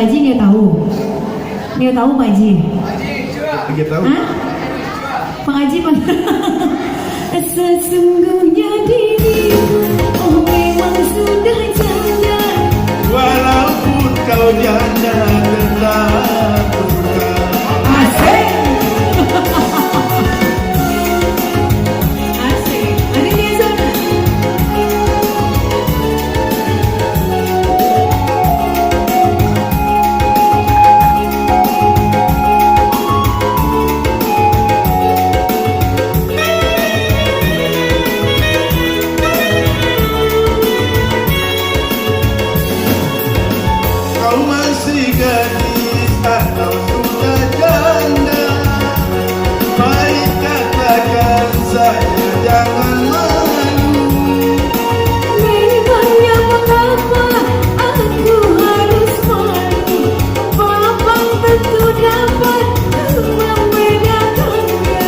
Haji nggak tahu? Nggak tahu Pak Haji? Nggak tahu. Hah? Pak Haji mana? Sesungguhnya diriku, oh memang sudah janda. Walaupun kau janda tetap buka. Asik. Asik. Ada di sana. Kau masih gadis atau sudah janda? Baik katakan saja, jangan malu. Memangnya mengapa aku harus malu? Babang tentu dapat membedakannya.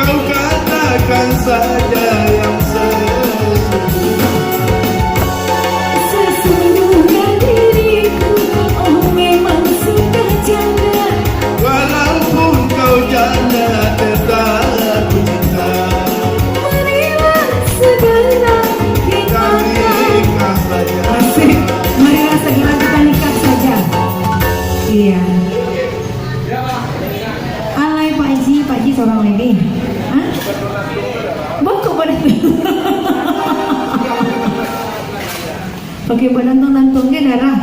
Kau katakan saja yang sesungguhnya. Sesungguhnya diriku, oh memang sudah janda. Walaupun kau janda tetap cinta. Marilah segera kita Nikah saja. Asik. Marilah segera kita nikah saja. Iya. Alay Pak Haji seorang lagi. Hah? Bokok pada pakai penonton-nontonnya darah.